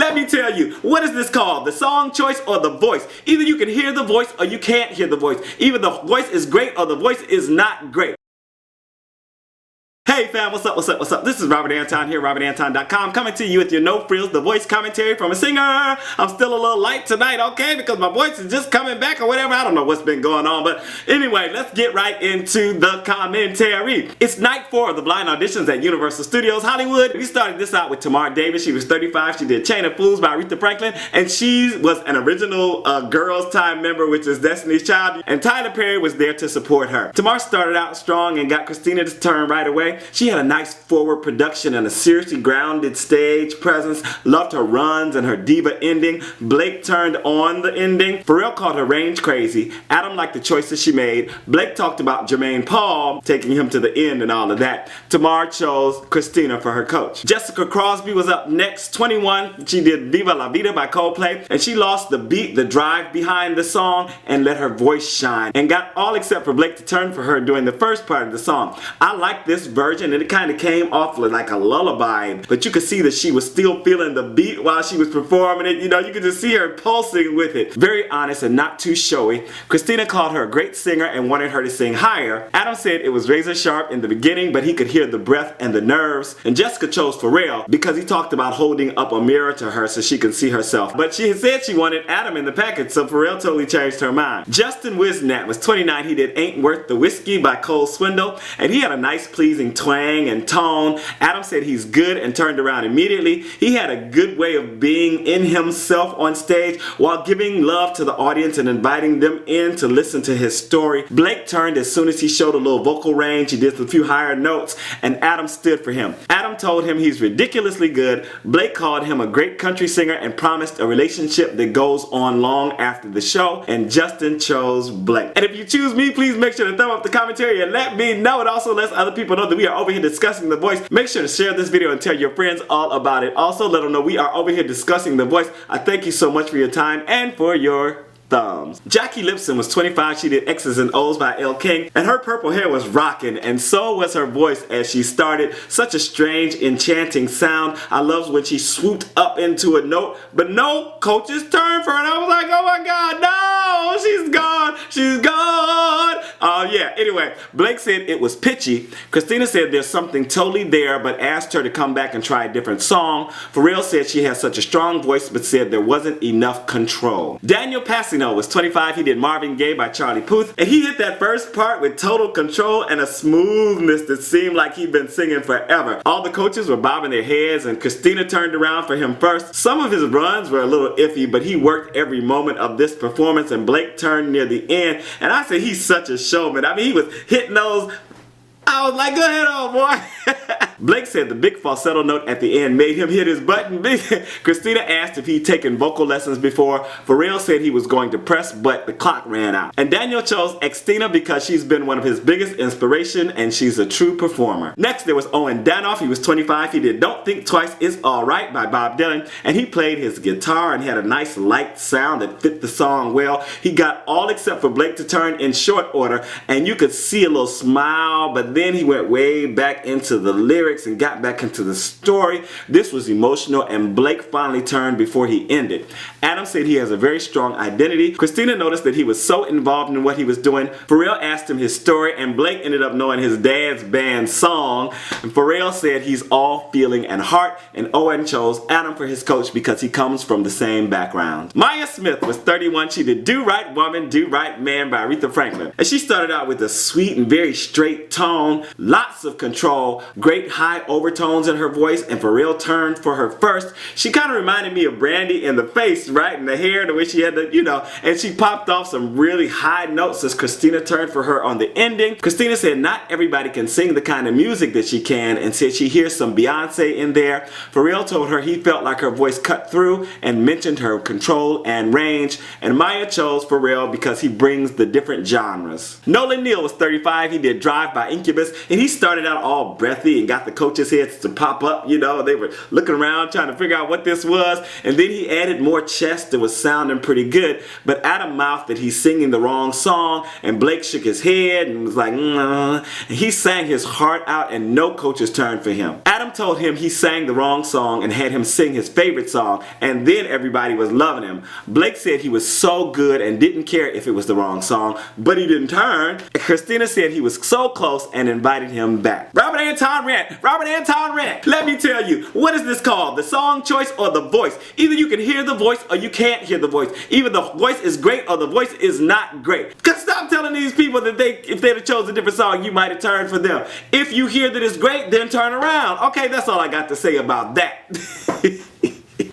Let me tell you, what is this called? The song choice or the voice? Either you can hear the voice or you can't hear the voice. Either the voice is great or the voice is not great. Hey fam, what's up, what's up, what's up? This is Robert Anton here, robertantonnyc, coming to you with your no frills, the voice commentary from a singer. I'm still a little light tonight, okay, because my voice is just coming back or whatever. I don't know what's been going on, but anyway, let's get right into the commentary. It's night 4 of the blind auditions at Universal Studios Hollywood. We started this out with Tamar Davis. She was 35. She did Chain of Fools by Aretha Franklin, and she was an original Girls Time member, which is Destiny's Child, and Tyler Perry was there to support her. Tamar started out strong and got Xtina to turn right away. She had a nice forward production and a seriously grounded stage presence. Loved her runs and her diva ending. Blake turned on the ending. Pharrell called her range crazy. Adam liked the choices she made. Blake talked about Jermaine Paul taking him to the end and all of that. Tamar chose Xtina for her coach. Jessica Crosbie was up next, 21. She did Viva La Vida by Coldplay, and she lost the beat, the drive behind the song, and let her voice shine, and got all except for Blake to turn for her during the first part of the song. I like this version, and it kind of came off like a lullaby, but you could see that she was still feeling the beat while she was performing it. You know, you could just see her pulsing with it. Very honest and not too showy. Xtina called her a great singer and wanted her to sing higher. Adam said it was razor sharp in the beginning, but he could hear the breath and the nerves. And Jessica chose Pharrell because he talked about holding up a mirror to her so she could see herself. But she had said she wanted Adam in the package, so Pharrell totally changed her mind. Justin Whisnant was 29. He did Ain't Worth the Whiskey by Swindell, and he had a nice pleasing twang and tone. Adam said he's good and turned around immediately. He had a good way of being in himself on stage while giving love to the audience and inviting them in to listen to his story. Blake turned as soon as he showed a little vocal range. He did a few higher notes, and Adam stood for him. Adam told him he's ridiculously good. Blake called him a great country singer and promised a relationship that goes on long after the show, and Justin chose Blake. And if you choose me, please make sure to thumb up the commentary and let me know. It also lets other people know that we are over here discussing The Voice. Make sure to share this video and tell your friends all about it. Also, let them know we are over here discussing The Voice. I thank you so much for your time and for your thumbs. Jackie Lipson was 25. She did X's and O's by Elle, and her purple hair was rocking, and so was her voice as she started. Such a strange, enchanting sound. I loved when she swooped up into a note, but no, coach's turn for her, and I was like, oh my god, no, she's gone, she's gone. Oh yeah, anyway, Blake said it was pitchy. Xtina said there's something totally there, but asked her to come back and try a different song. Pharrell said she has such a strong voice, but said there wasn't enough control. Daniel Passino was 25. He did Marvin Gaye by Puth, and he hit that first part with total control and a smoothness that seemed like he'd been singing forever. All the coaches were bobbing their heads, and Xtina turned around for him first. Some of his runs were a little iffy, but he worked every moment of this performance, and Blake turned near the end, and I said he's such a showman. I mean, he was hitting those. I was like, go ahead, old boy. Blake said the big falsetto note at the end made him hit his button. Xtina asked if he'd taken vocal lessons before. Pharrell said he was going to press, but the clock ran out. And Daniel chose Xtina because she's been one of his biggest inspiration, and she's a true performer. Next, there was Owen Danoff. He was 25. He did Don't Think Twice, It's Alright by Bob Dylan, and he played his guitar and had a nice light sound that fit the song well. He got all except for Blake to turn in short order, and you could see a little smile, but then he went way back into the lyrics and got back into the story. This was emotional, and Blake finally turned before he ended. Adam said he has a very strong identity. Xtina noticed that he was so involved in what he was doing. Pharrell asked him his story, and Blake ended up knowing his dad's band song. And Pharrell said he's all feeling and heart, and Owen chose Adam for his coach because he comes from the same background. Maya Smith was 31. She did Do Right Woman, Do Right Man by Aretha Franklin. And she started out with a sweet and very straight tone, lots of control, great high overtones in her voice, and Pharrell turned for her first. She kind of reminded me of Brandy in the face, right? And the hair, the way she had the, you know, and she popped off some really high notes as Xtina turned for her on the ending. Xtina said not everybody can sing the kind of music that she can, and said she hears some Beyonce in there. Pharrell told her he felt like her voice cut through and mentioned her control and range, and Maya chose Pharrell because he brings the different genres. Nolan Neal was 35. He did Drive by Incubus, and he started out all breathy and got the coaches' heads to pop up, you know. They were looking around trying to figure out what this was. And then he added more chest that was sounding pretty good. But Adam mouthed that he's singing the wrong song, and Blake shook his head and was like, and he sang his heart out, and no coach's turn for him. Adam told him he sang the wrong song and had him sing his favorite song, and then everybody was loving him. Blake said he was so good and didn't care if it was the wrong song, but he didn't turn. Xtina said he was so close and invited him back. Robert Anton rant. Robert Anton rant. Let me tell you, what is this called? The song choice or the voice? Either you can hear the voice or you can't hear the voice. Either the voice is great or the voice is not great. Because stop telling these people that if they'd have chosen a different song, you might have turned for them. If you hear that it's great, then turn around. Okay, that's all I got to say about that.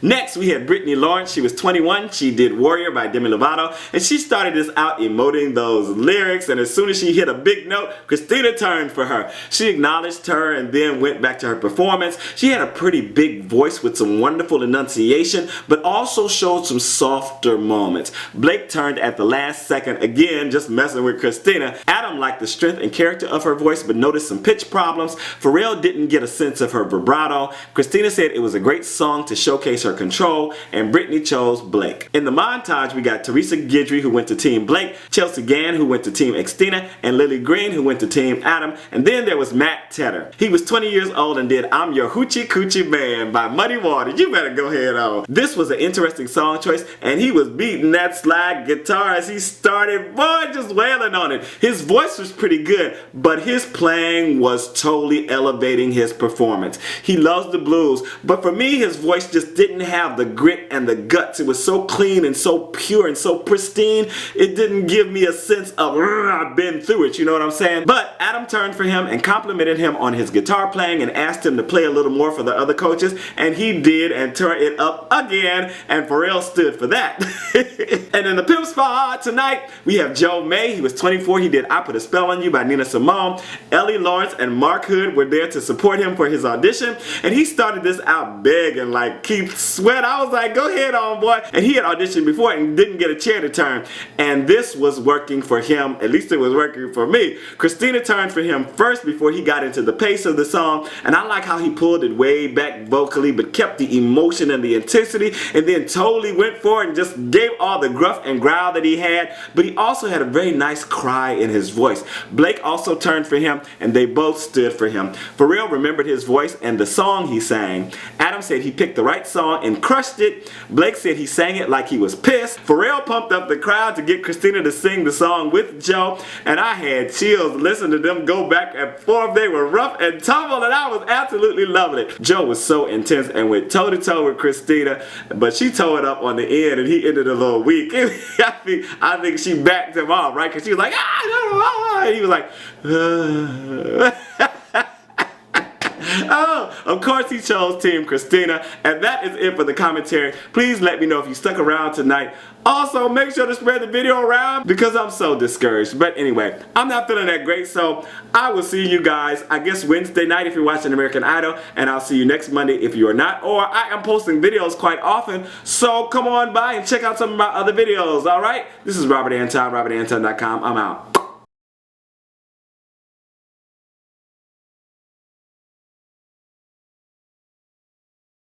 Next, we had Brittney Lawrence. She was 21. She did Warrior by Demi Lovato, and she started this out emoting those lyrics, and as soon as she hit a big note, Xtina turned for her. She acknowledged her and then went back to her performance. She had a pretty big voice with some wonderful enunciation, but also showed some softer moments. Blake turned at the last second, again, just messing with Xtina. Adam liked the strength and character of her voice, but noticed some pitch problems. Pharrell didn't get a sense of her vibrato. Xtina said it was a great song to showcase her control, and Brittney chose Blake. In the montage, we got Teresa Guidry, who went to Team Blake, Chelsea Gann, who went to Team Xtina, and Lily Green, who went to Team Adam, and then there was Matt Tedder. He was 20 years old and did I'm Your Hoochie Coochie Man by Muddy Waters. You better go ahead on. This was an interesting song choice, and he was beating that slide guitar as he started, boy, just wailing on it. His voice was pretty good, but his playing was totally elevating his performance. He loves the blues, but for me, his voice just didn't have the grit and the guts. It was so clean and so pure and so pristine, it didn't give me a sense of I've been through it, you know what I'm saying? But Adam turned for him and complimented him on his guitar playing and asked him to play a little more for the other coaches, and he did and turned it up again, and Pharrell stood for that. And in the pimp spot tonight, we have Joe May. He was 24. He did I Put a Spell on You by Nina Simone. Elle Lawrence and Mark Hood were there to support him for his audition, and he started this out big and like Keith Sweat. I was like, go ahead on, boy. And he had auditioned before and didn't get a chair to turn. And this was working for him. At least it was working for me. Xtina turned for him first before he got into the pace of the song. And I like how he pulled it way back vocally, but kept the emotion and the intensity, and then totally went for it and just gave all the gruff and growl that he had. But he also had a very nice cry in his voice. Blake also turned for him, and they both stood for him. Pharrell remembered his voice and the song he sang. Adam said he picked the right song and crushed it. Blake said he sang it like he was pissed. Pharrell pumped up the crowd to get Xtina to sing the song with Joe, and I had chills listening to them go back and forth. They were rough and tumble, and I was absolutely loving it. Joe was so intense and went toe to toe with Xtina, but she tore it up on the end, and he ended a little weak. I think she backed him off, right? Because she was like, and he was like, oh, of course he chose Team Xtina, and that is it for the commentary. Please let me know if you stuck around tonight. Also, make sure to spread the video around because I'm so discouraged. But anyway, I'm not feeling that great, so I will see you guys, I guess Wednesday night if you're watching American Idol, and I'll see you next Monday if you are not. Or I am posting videos quite often, so come on by and check out some of my other videos, alright? This is Robert Anton, robertantonnyc.com. I'm out.